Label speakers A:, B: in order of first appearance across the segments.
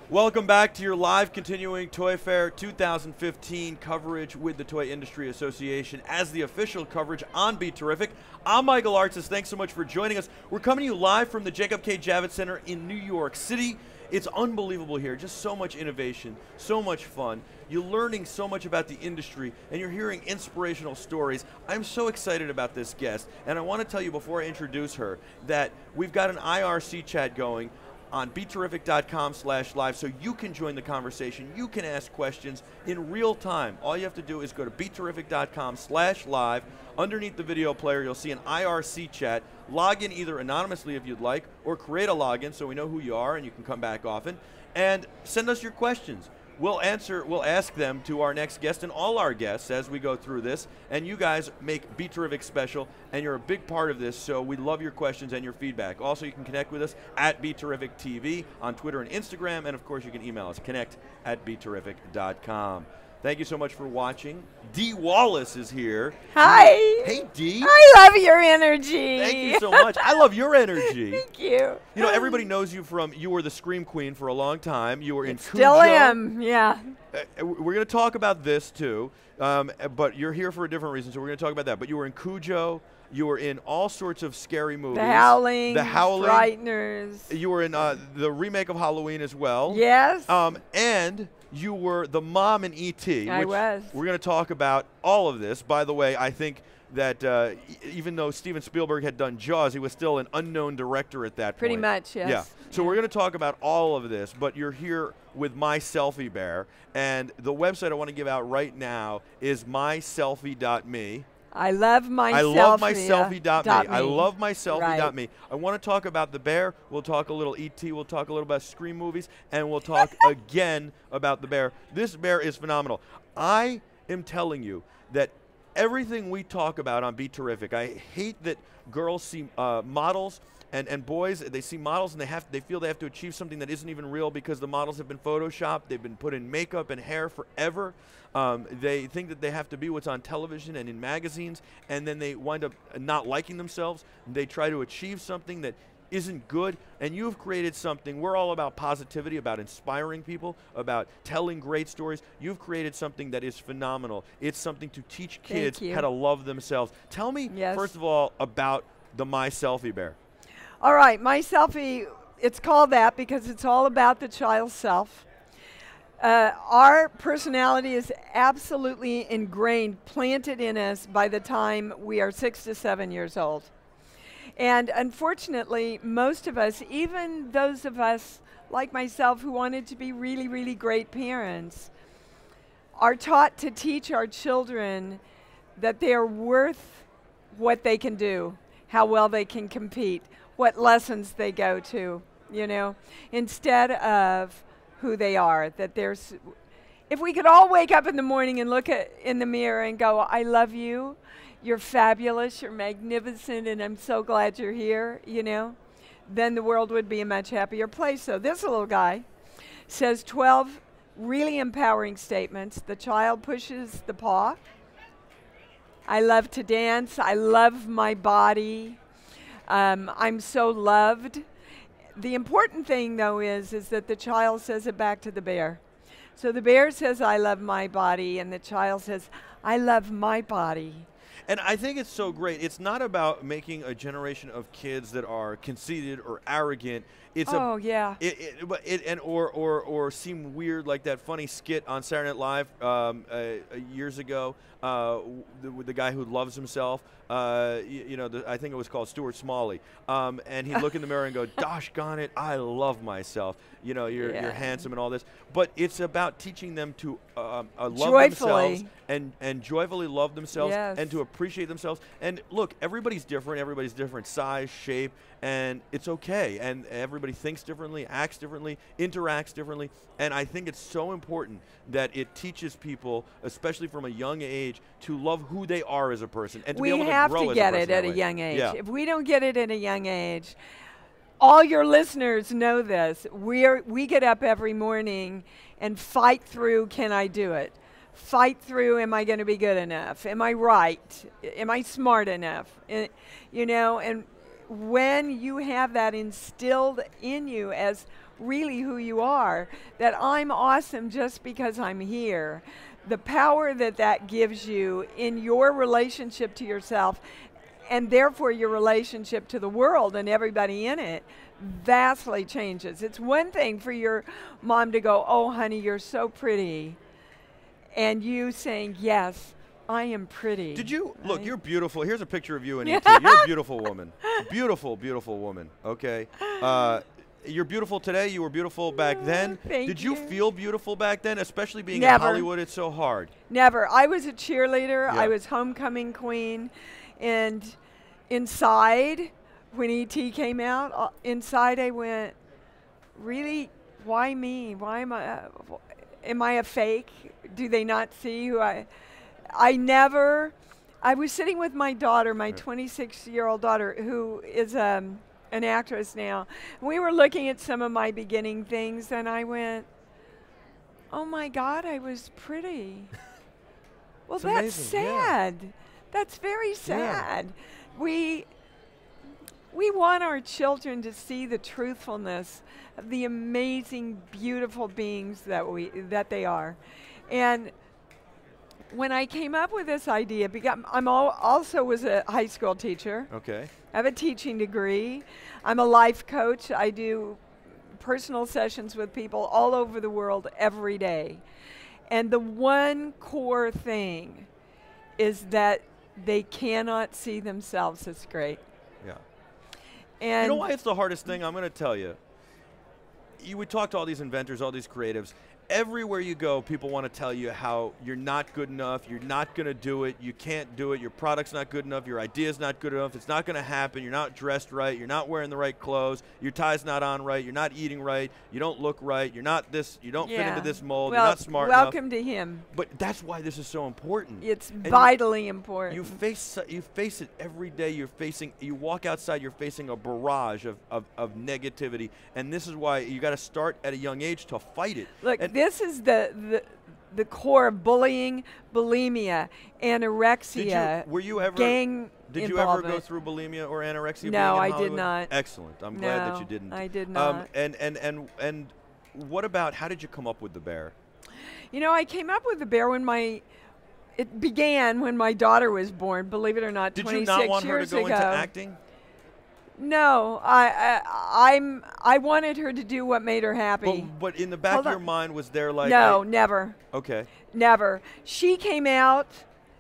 A: Welcome back to your live continuing Toy Fair 2015 coverage with the Toy Industry Association as the official coverage on BeTerrific. I'm Michael Artsis. Thanks so much for joining us. We're coming to you live from the Jacob K. Javits Center in New York City. It's unbelievable here. Just so much innovation, so much fun. You're learning so much about the industry, and you're hearing inspirational stories. I'm so excited about this guest, and I want to tell you before I introduce her that we've got an IRC chat going on BeTerrific.com/live, so you can join the conversation. You can ask questions in real time. All you have to do is go to BeTerrific.com/live. Underneath the video player, you'll see an IRC chat. Log in either anonymously if you'd like, or create a login so we know who you are and you can come back often. And send us your questions. We'll ask them to our next guest and all our guests as we go through this. And you guys make BeTerrific special, and you're a big part of this, so we love your questions and your feedback. Also, you can connect with us at BeTerrific TV on Twitter and Instagram, and of course, you can email us, connect@beterrific.com. Thank you so much for watching. Dee Wallace is here.
B: Hi.
A: Hey, Dee.
B: I love your energy.
A: Thank you so much. I love your energy.
B: Thank you.
A: You know, everybody knows you from, you were the Scream Queen for a long time. You were in Cujo.
B: Still am, yeah.
A: We're going to talk about this too, but you're here for a different reason, so we're going to talk about that. But you were in Cujo. You were in all sorts of scary movies.
B: The Howling,
A: Frighteners. You were in the remake of Halloween as well.
B: Yes.
A: And you were the mom in ET.
B: I was.
A: We're going to talk about all of this. By the way, I think that even though Steven Spielberg had done Jaws, he was still an unknown director at that point.
B: Pretty much, yes.
A: Yeah. So we're going to talk about all of this, but you're here with MySelfie Bear, and the website I want to give out right now is myselfie.me.
B: I love myselfie.me.
A: I love myselfie.me. I love myselfie.me. Right. I want to talk about the bear. We'll talk a little ET. We'll talk a little about Scream movies. And we'll talk again about the bear. This bear is phenomenal. I am telling you that everything we talk about on BeTerrific, I hate that girls see models and boys, they see models and they feel they have to achieve something that isn't even real because the models have been photoshopped, they've been put in makeup and hair forever. They think that they have to be what's on television and in magazines, and then they wind up not liking themselves. They try to achieve something that isn't good, and you've created something. We're all about positivity, about inspiring people, about telling great stories. You've created something that is phenomenal. It's something to teach kids how to love themselves. Tell me, first of all, about the MySelfie Bear.
B: All right, MySelfie, it's called that because it's all about the child's self. Our personality is absolutely ingrained, planted in us by the time we are 6 to 7 years old. And unfortunately, most of us, even those of us like myself who wanted to be really, really great parents, are taught to teach our children that they are worth what they can do, how well they can compete, what lessons they go to, you know, instead of who they are. That there's, if we could all wake up in the morning and look in the mirror and go, I love you, you're fabulous, you're magnificent, and I'm so glad you're here, you know, then the world would be a much happier place. So this little guy says 12 really empowering statements. The child pushes the paw. I love to dance. I love my body. I'm so loved. The important thing, though, is that the child says it back to the bear. So the bear says, I love my body, and the child says, I love my body.
A: And I think it's so great. It's not about making a generation of kids that are conceited or arrogant. It's or seem weird, like that funny skit on Saturday Night Live years ago with the guy who loves himself. I think it was called Stuart Smalley. And he'd look in the mirror and go, "Gosh, gone it, I love myself. You know, you're handsome and all this." But it's about teaching them to love themselves and joyfully love themselves and to appreciate themselves. And look, everybody's different. Everybody's different size, shape, and it's okay. And everybody thinks differently, acts differently, interacts differently. And I think it's so important that it teaches people, especially from a young age, to love who they are as a person and to be able to grow as a person.
B: We have to get it at a young age. Yeah. If we don't get it at a young age, all your listeners know this. We get up every morning and fight through, can I do it? Fight through, am I going to be good enough? Am I right? Am I smart enough? You know, and when you have that instilled in you as really who you are, that I'm awesome just because I'm here, the power that that gives you in your relationship to yourself and therefore your relationship to the world and everybody in it vastly changes. It's one thing for your mom to go, "Oh, honey, you're so pretty," and you saying, "Yes, I am pretty."
A: Did you
B: right?
A: look? You're beautiful. Here's a picture of you and ET. You're a beautiful woman. Beautiful, beautiful woman. Okay. You're beautiful today. You were beautiful back then.
B: Thank
A: Did you
B: you.
A: feel beautiful back then, especially being
B: Never.
A: in Hollywood? It's so hard.
B: Never. I was a cheerleader.
A: Yeah.
B: I was homecoming queen, and inside, when ET came out, inside I went, "Really? Why me? Why am I a fake? Do they not see who I never." I was sitting with my daughter, my 26-year-old daughter, who is an actress now. We were looking at some of my beginning things, and I went, "Oh my God, I was pretty." Well,
A: It's
B: that's
A: amazing, yeah.
B: sad. That's very sad. We want our children to see the truthfulness of the amazing, beautiful beings that they are. And when I came up with this idea, because also was a high school teacher.
A: Okay.
B: I have a teaching degree. I'm a life coach. I do personal sessions with people all over the world every day. And the one core thing is that they cannot see themselves as great.
A: Yeah.
B: And
A: You know why it's the hardest thing? I'm going to tell you. You would talk to all these inventors, all these creatives. Everywhere you go, people want to tell you how you're not good enough, you're not going to do it, you can't do it, your product's not good enough, your idea's not good enough, it's not going to happen, you're not dressed right, you're not wearing the right clothes, your tie's not on right, you're not eating right, you don't look right, you're not this, you don't fit into this mold,
B: well,
A: you're not smart enough.
B: welcome to him.
A: But that's why this is so important.
B: It's
A: And
B: vitally important.
A: you face it every day. You walk outside, you're facing a barrage of negativity, and this is why you got to start at a young age to fight it.
B: Look,
A: And
B: this is the core of bullying, bulimia, anorexia,
A: were you ever
B: gang
A: Did you ever go
B: involvement.
A: through bulimia or anorexia?
B: No,
A: being in
B: I did
A: Hollywood?
B: not.
A: Excellent. I'm glad that
B: No,
A: you didn't.
B: I did not.
A: And what about, how did you come up with the bear?
B: You know, I came up with the bear it began when my daughter was born, believe it or not,
A: Did
B: 26
A: you not want her to
B: years
A: go
B: ago.
A: into acting?
B: No, I wanted her to do what made her happy.
A: But in the back
B: Hold
A: of your
B: on.
A: mind, was there like
B: No, never.
A: Okay.
B: Never. She came out,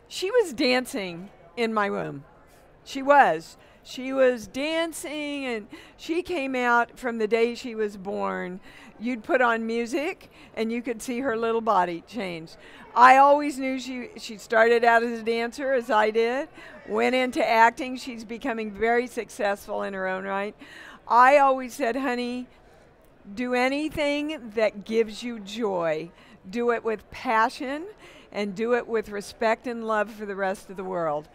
B: she was dancing in my womb. She was. She was dancing, and she came out from the day she was born. You'd put on music, and you could see her little body change. I always knew she started out as a dancer, as I did, went into acting. She's becoming very successful in her own right. I always said, honey, do anything that gives you joy. Do it with passion, and do it with respect and love for the rest of the world.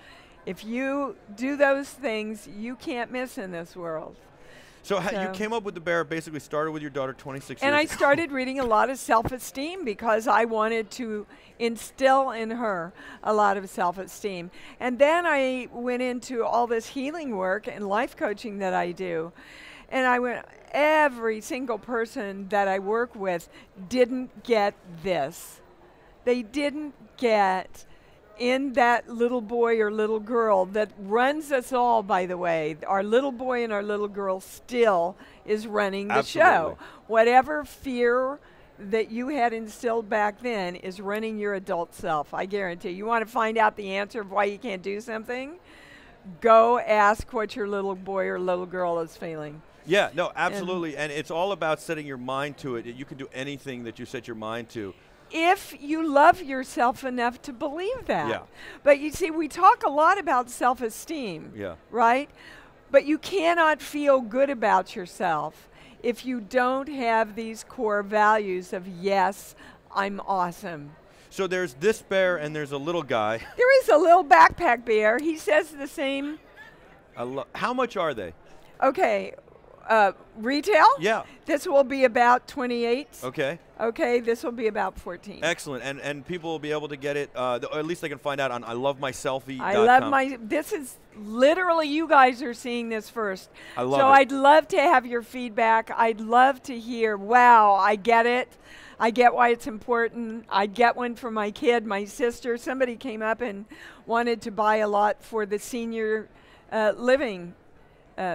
B: If you do those things, you can't miss in this world.
A: So you came up with the bear, basically started with your daughter 26
B: And
A: years
B: I
A: ago.
B: started reading a lot of self-esteem because I wanted to instill in her a lot of self-esteem. And then I went into all this healing work and life coaching that I do. And I went, every single person that I work with didn't get this. They didn't get in that little boy or little girl that runs us all, by the way. Our little boy and our little girl still is running the show. Whatever fear that you had instilled back then is running your adult self, I guarantee. You want to find out the answer of why you can't do something? Go ask what your little boy or little girl is feeling.
A: Yeah, no, absolutely. And it's all about setting your mind to it. You can do anything that you set your mind to.
B: If you love yourself enough to believe that.
A: Yeah.
B: But you see, we talk a lot about self-esteem,
A: Yeah.
B: right? But you cannot feel good about yourself if you don't have these core values of, yes, I'm awesome.
A: So there's this bear and there's a little guy.
B: There is a little backpack bear. He says the same.
A: How much are they?
B: Okay, Retail?
A: Yeah.
B: This will be about 28.
A: Okay.
B: Okay, this will be about 14.
A: Excellent. And people will be able to get it, or at least they can find out on ilovemyselfie.com.
B: I love my, this is literally, you guys are seeing this first.
A: I love
B: so
A: it.
B: I'd love to have your feedback. I'd love to hear, wow, I get it. I get why it's important. I get one for my kid, my sister. Somebody came up and wanted to buy a lot for the senior living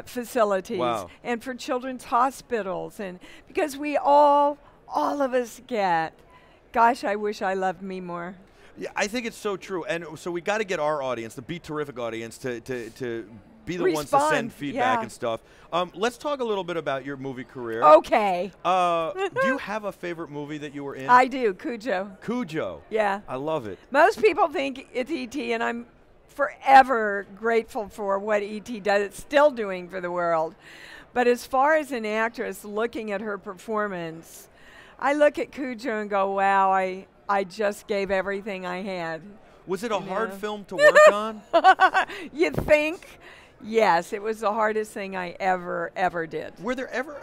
B: facilities.
A: Wow.
B: And for children's hospitals. And because we all of us get, gosh, I wish I loved me more.
A: Yeah, I think it's so true. And so we got to get our audience, the BeTerrific audience, to be the ones to send feedback and stuff. Let's talk a little bit about your movie career.
B: Okay.
A: Do you have a favorite movie that you were in?
B: I do, Cujo.
A: Cujo.
B: Yeah.
A: I love it.
B: Most people think it's E.T., and I'm forever grateful for what E.T. does. It's still doing for the world. But as far as an actress, looking at her performance, I look at Cujo and go, wow, I just gave everything I had.
A: Was it a hard film to work on?
B: You think? Yes, it was the hardest thing I ever did.
A: Were there ever,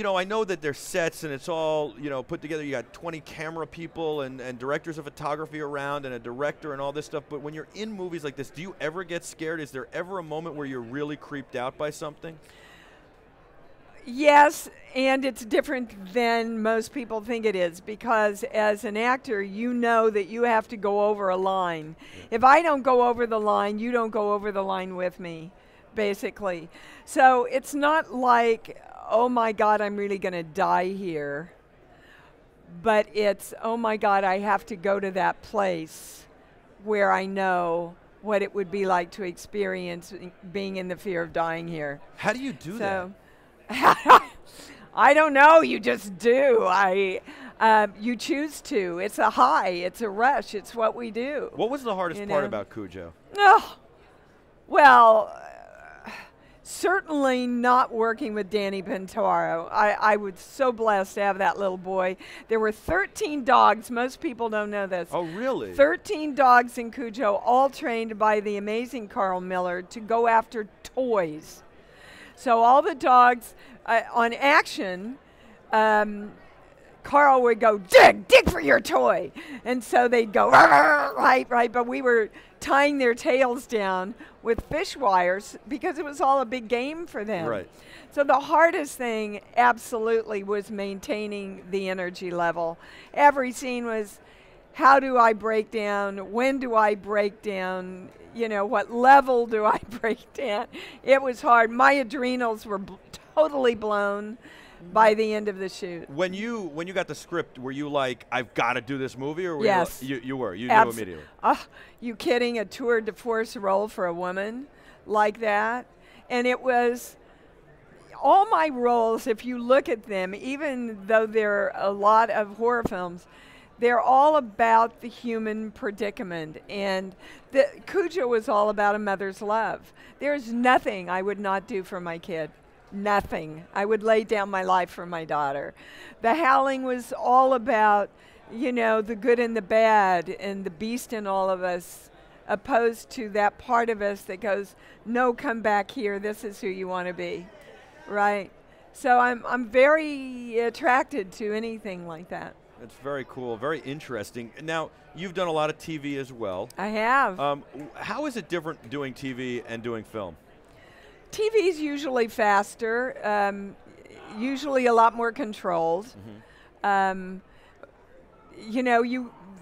A: I know that there's sets and it's all, put together. You got 20 camera people and directors of photography around and a director and all this stuff. But when you're in movies like this, do you ever get scared? Is there ever a moment where you're really creeped out by something?
B: Yes, and it's different than most people think it is, because as an actor, you know that you have to go over a line. If I don't go over the line, you don't go over the line with me, basically. So it's not like, oh my God, I'm really going to die here. But it's, oh my God, I have to go to that place where I know what it would be like to experience being in the fear of dying here.
A: How do you do that?
B: I don't know. You just do. You choose to. It's a high. It's a rush. It's what we do.
A: What was the hardest part about Cujo?
B: Oh, well, certainly not working with Danny Pintaro. I was so blessed to have that little boy. There were 13 dogs. Most people don't know this.
A: Oh, really?
B: 13 dogs in Cujo, all trained by the amazing Carl Miller to go after toys. So all the dogs on action, Carl would go, dig for your toy. And so they'd go, right. But we were tying their tails down with fish wires because it was all a big game for them.
A: Right.
B: So the hardest thing absolutely was maintaining the energy level. Every scene was, how do I break down? When do I break down? What level do I break down? It was hard. My adrenals were totally blown by the end of the shoot.
A: When you got the script, were you like, I've got to do this movie? Or were
B: yes.
A: you were? You knew immediately?
B: You kidding? A tour de force role for a woman like that? And it was, all my roles, if you look at them, even though there are a lot of horror films, they're all about the human predicament. And Cujo was all about a mother's love. There's nothing I would not do for my kid. Nothing. I would lay down my life for my daughter. The Howling was all about, the good and the bad and the beast in all of us, opposed to that part of us that goes, no, come back here. This is who you want to be. Right? So I'm very attracted to anything like that.
A: It's very cool, very interesting. Now, you've done a lot of TV as well.
B: I have.
A: How is it different doing TV and doing film?
B: TV is usually faster, usually a lot more controlled. Mm-hmm.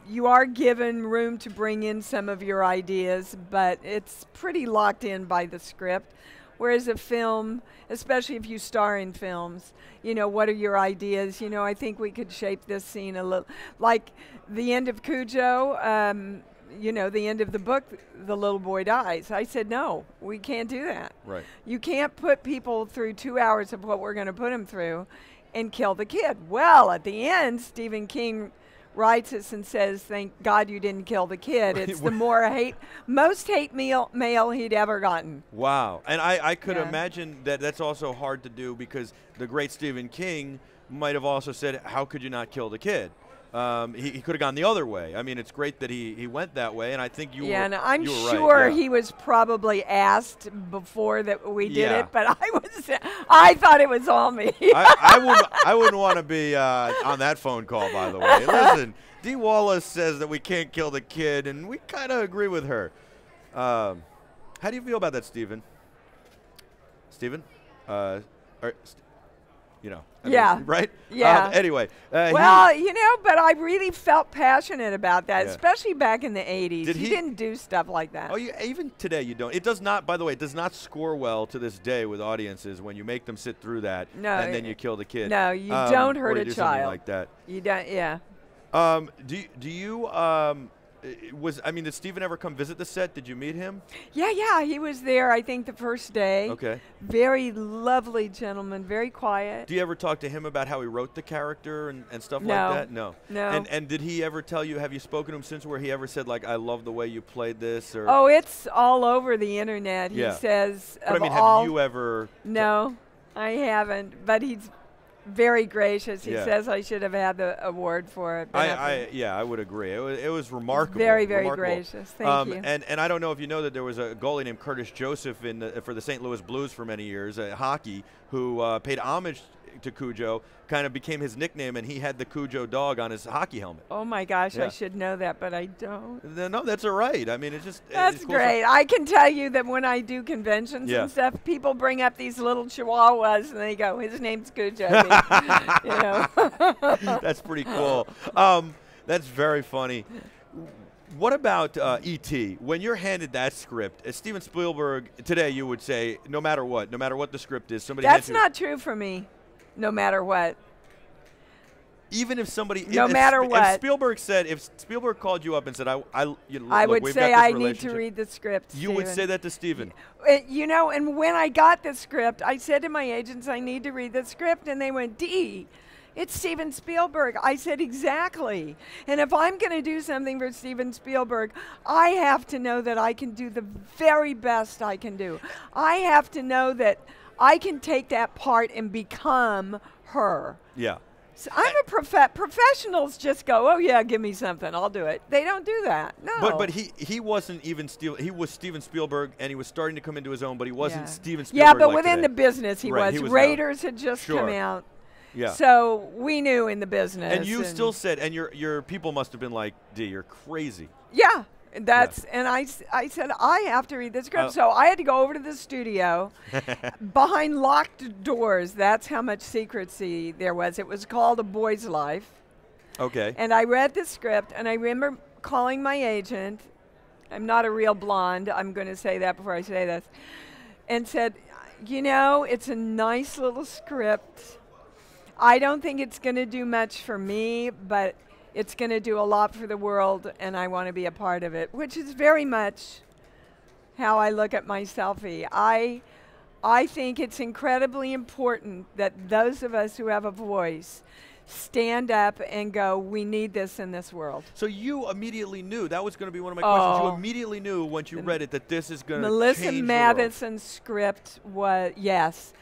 B: You are given room to bring in some of your ideas, but it's pretty locked in by the script. Whereas a film, especially if you star in films, what are your ideas? I think we could shape this scene a little. Like the end of Cujo, the end of the book, the little boy dies. I said, no, we can't do that.
A: Right.
B: You can't put people through 2 hours of what we're going to put them through and kill the kid. Well, at the end, Stephen King writes us and says, thank God you didn't kill the kid. It's the most hate mail he'd ever gotten.
A: Wow. And I could imagine that that's also hard to do, because the great Stephen King might have also said, how could you not kill the kid? He could have gone the other way. I mean, it's great that he went that way, and I think you were.
B: And I'm
A: you were
B: sure
A: right, yeah.
B: he was probably asked before that we did
A: Yeah.
B: it, but I thought it was all me.
A: I wouldn't want to be on that phone call, by the way. Listen, Dee Wallace says that we can't kill the kid, and we kind of agree with her. How do you feel about that, Stephen? Stephen?
B: Yeah.
A: Right?
B: Yeah.
A: Anyway.
B: Well, but I really felt passionate about that,
A: Yeah.
B: especially back in the 80s.
A: Did
B: he
A: he-
B: didn't do stuff like that.
A: Oh, even today you don't. It does not, by the way, it does not score well to this day with audiences when you make them sit through that and then you kill the kid.
B: No, you don't hurt
A: or
B: a
A: you do something
B: child.
A: like that.
B: You don't, yeah.
A: Do you did Steven ever come visit the set? Did you meet him?
B: Yeah, he was there, I think, the first day.
A: Okay.
B: Very lovely gentleman, very quiet.
A: Do you ever talk to him about how he wrote the character and stuff
B: No.
A: like that? No.
B: No.
A: And did he ever tell you, have you spoken to him since, where he ever said, like, I love the way you played this? Or
B: Oh, it's all over the internet.
A: Yeah.
B: He says,
A: But I mean,
B: all
A: have you ever?
B: No, I haven't, but he's very gracious. He
A: Yeah.
B: says I should have had the award for it. but nothing.
A: I would agree. It was remarkable.
B: Very, very
A: remarkable.
B: gracious. Thank you.
A: And I don't know if you know that there was a goalie named Curtis Joseph for the St. Louis Blues for many years, hockey, who paid homage to Cujo, kind of became his nickname, and he had the Cujo dog on his hockey helmet.
B: Oh my gosh,
A: Yeah.
B: I should know that, but I don't.
A: No, that's all right. I mean, it's just
B: That's
A: it's cool
B: great. I can tell you that when I do conventions
A: Yeah.
B: and stuff, people bring up these little chihuahuas and they go, his name's Cujo.
A: That's pretty cool. That's very funny. What about E.T.? When you're handed that script, as Steven Spielberg today, you would say, no matter what the script is, somebody.
B: That's
A: hands you,
B: not true for me, no matter what.
A: even if somebody.
B: No matter what.
A: If Spielberg called you up and said,
B: I
A: look,
B: would
A: we've
B: say
A: got this
B: I need to
A: relationship,"
B: read the script.
A: You would
B: Steven.
A: say that to Steven.
B: And when I got the script, I said to my agents, I need to read the script, and they went, Dee, it's Steven Spielberg. I said, exactly. And if I'm going to do something for Steven Spielberg, I have to know that I can do the very best I can do. I have to know that I can take that part and become her.
A: Yeah.
B: So I'm a professionals just go, oh yeah, give me something, I'll do it. They don't do that. No.
A: But he wasn't even he was Steven Spielberg, and he was starting to come into his own, but he wasn't
B: Yeah.
A: Steven Spielberg.
B: Yeah, but
A: like
B: within
A: today.
B: the business he
A: Right,
B: was.
A: he was
B: Raiders had just
A: Sure.
B: come out.
A: Yeah.
B: So we knew in the business.
A: And you still said, and your people must have been like, Dee, you're crazy.
B: Yeah, that's, and I said, I have to read the script. So I had to go over to the studio behind locked doors. That's how much secrecy there was. It was called A Boy's Life.
A: Okay.
B: And I read the script, and I remember calling my agent. I'm not a real blonde. I'm going to say that before I say this. And said, it's a nice little script. I don't think it's going to do much for me, but it's going to do a lot for the world, and I want to be a part of it, which is very much how I look at MySelfie. I think it's incredibly important that those of us who have a voice stand up and go, we need this in this world.
A: So you immediately knew, that was going to be one of my questions. You
B: Oh.
A: immediately knew once you read it that this is going to
B: Melissa
A: change the world.
B: Matheson's script was, yes,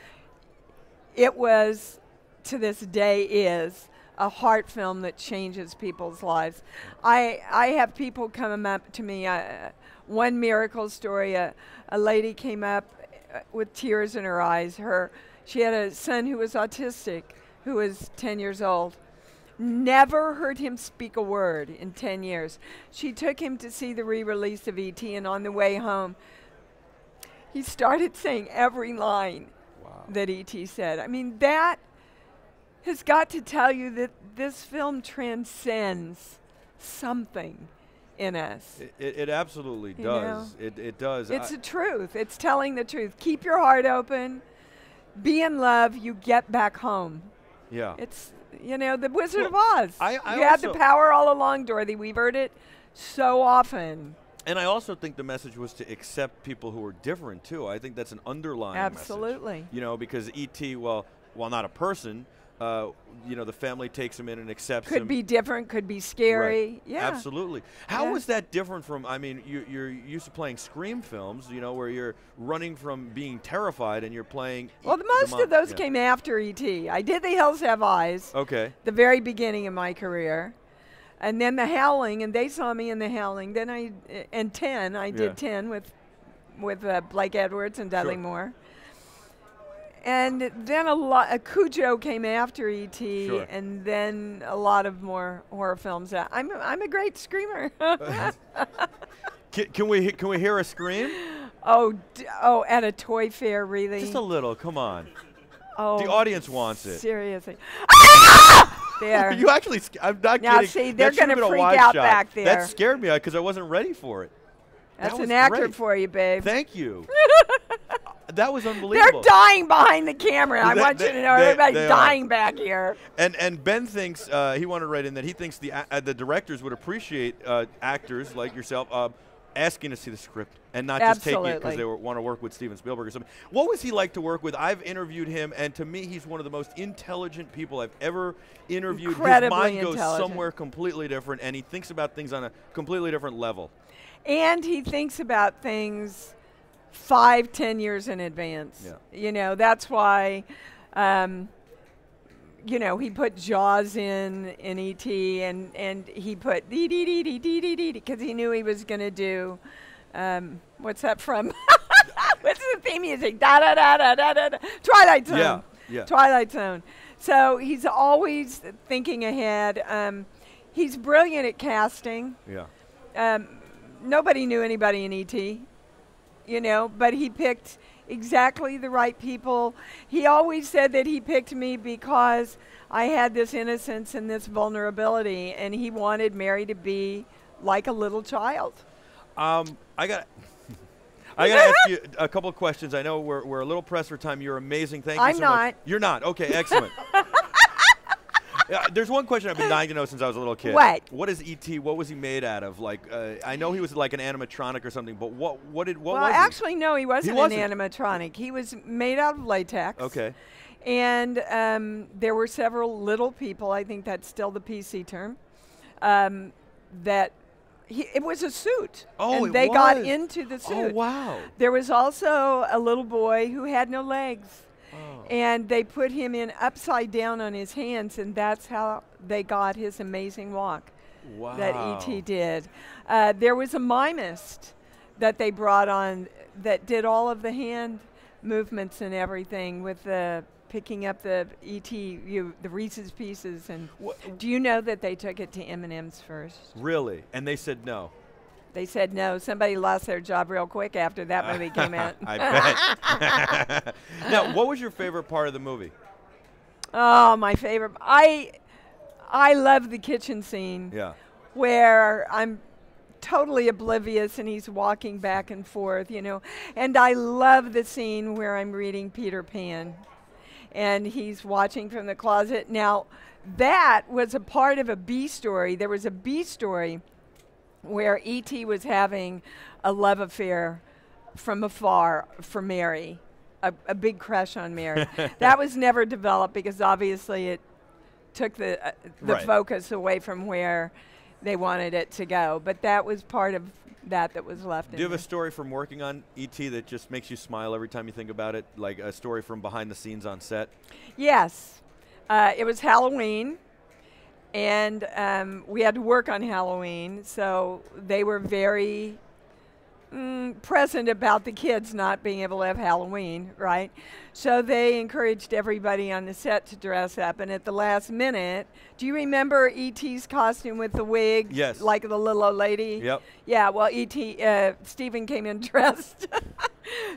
B: it was, to this day is, a heart film that changes people's lives. I have people come up to me, one miracle story, a lady came up with tears in her eyes. She had a son who was autistic, who was 10 years old. Never heard him speak a word in 10 years. She took him to see the re-release of E.T., and on the way home, he started saying every line that E.T. said. I mean, that has got to tell you that this film transcends something in us.
A: It absolutely
B: You
A: does. It does.
B: It's the truth. It's telling the truth. Keep your heart open. Be in love. You get back home.
A: Yeah.
B: It's, the Wizard of Oz.
A: I
B: you had the
A: also-
B: power all along, Dorothy. We've heard it so often.
A: And I also think the message was to accept people who are different, too. I think that's an underlying
B: Absolutely.
A: message. Because E.T., while not a person, the family takes him in and accepts him.
B: Could be different, could be scary.
A: Right.
B: Yeah.
A: Absolutely. How
B: Yeah.
A: was that different from, you're used to playing Scream films, where you're running from being terrified and you're playing.
B: Well, most of those came after E.T. I did The Hills Have Eyes.
A: Okay.
B: The very beginning of my career. And then The Howling, and they saw me in The Howling. Then I did 10 with Blake Edwards and Dudley Moore. And then a Cujo came after E.T., and then a lot of more horror films. I'm a great screamer.
A: Can we hear a scream?
B: Oh, at a toy fair, really?
A: Just a little. Come on.
B: Oh,
A: the audience wants it.
B: Seriously.
A: There. You actually, I'm not
B: now,
A: kidding.
B: See, they're going to freak out back there.
A: That scared me because I wasn't ready for it.
B: That's an actor for you, babe.
A: Thank you. That was unbelievable.
B: They're dying behind the camera. I want you to know everybody's dying back here.
A: And Ben thinks, he wanted to write in that he thinks the directors would appreciate actors like yourself asking to see the script and not just taking it because they want to work with Steven Spielberg or something. What was he like to work with? I've interviewed him, and to me, he's one of the most intelligent people I've ever interviewed.
B: Incredibly
A: His mind goes somewhere completely different, and he thinks about things on a completely different level.
B: And he thinks about things 5-10 years in advance. Yeah. You know, that's why, you know, he put Jaws in E.T. and he put dee-dee-dee-dee-dee-dee-dee because he knew he was going to do, what's that from? What's the theme music? Da-da-da-da-da-da. Twilight Zone.
A: Yeah, yeah.
B: Twilight Zone. So he's always thinking ahead. He's brilliant at casting.
A: Yeah.
B: Nobody knew anybody in E.T., you know, but he picked exactly the right people. He always said that he picked me because I had this innocence and this vulnerability, and he wanted Mary to be like a little child.
A: I got to ask you a couple of questions. I know we're a little pressed for time. You're amazing. Thank you so much. I'm not. You're not. Okay, excellent. There's one question I've been dying to know since I was a little kid. What is E.T.? What was he made out of? Like, I know he was like an animatronic or something, but what was he?
B: Well, actually, no, he wasn't an animatronic. He was made out of latex.
A: Okay.
B: And there were several little people, I think that's still the PC term, that it was a suit.
A: Oh,
B: and they got into the suit.
A: Oh, wow.
B: There was also a little boy who had no legs. Oh. And they put him in upside down on his hands, and that's how they got his amazing walk that E.T. did. There was a mimist that they brought on that did all of the hand movements and everything with the picking up the E.T., the Reese's Pieces. And do you know that they took it to M&M's first?
A: Really? And they said no?
B: They said no. Somebody lost their job real quick after that movie came out.
A: I bet. Now, what was your favorite part of the movie?
B: Oh, my favorite. I love the kitchen scene.
A: Yeah.
B: Where I'm totally oblivious and he's walking back and forth, you know. And I love the scene where I'm reading Peter Pan and he's watching from the closet. Now, that was a part of a B story. There was a B story where E.T. was having a love affair from afar for Mary, a big crush on Mary. That was never developed because obviously it took the focus away from where they wanted it to go. But that was part of that was left.
A: Do you have a story from working on E.T. that just makes you smile every time you think about it, like a story from behind the scenes on set?
B: Yes. It was Halloween. And we had to work on Halloween, so they were very present about the kids not being able to have Halloween, right? So they encouraged everybody on the set to dress up. And at the last minute, do you remember E.T.'s costume with the wig?
A: Yes.
B: Like the little old lady?
A: Yep.
B: Yeah, well, Stephen came in dressed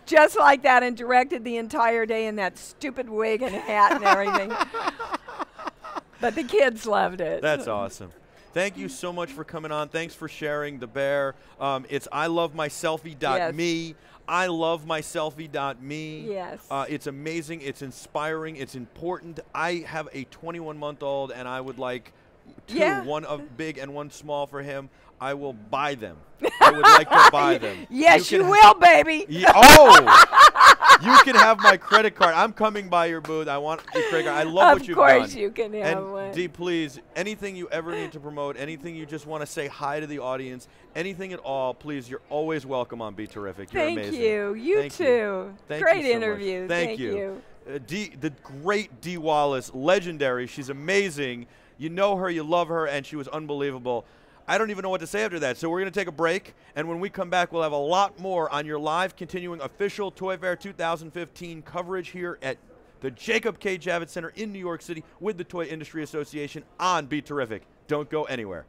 B: just like that and directed the entire day in that stupid wig and hat and everything. But the kids loved it.
A: That's awesome. Thank you so much for coming on. Thanks for sharing the bear. It's ilovemyselfie.me. Yes. ilovemyselfie.me.
B: Yes.
A: It's amazing. It's inspiring. It's important. I have a 21-month-old, and I would like one big and one small for him. I will buy them. I would like to buy them.
B: Yes, you will, baby.
A: You can have my credit card. I'm coming by your booth. I want your credit card. I love what you've done.
B: Of course you can have one.
A: Dee, please, anything you ever need to promote, anything you just want to say hi to the audience, anything at all, please, you're always welcome on BeTerrific. You're amazing.
B: Thank you. You too.
A: Thank
B: Great
A: you so
B: interview.
A: much. Thank you. The great Dee Wallace, legendary. She's amazing. You know her, you love her, and she was unbelievable. I don't even know what to say after that. So we're going to take a break, and when we come back, we'll have a lot more on your live continuing official Toy Fair 2015 coverage here at the Jacob K. Javits Center in New York City with the Toy Industry Association on BeTerrific. Don't go anywhere.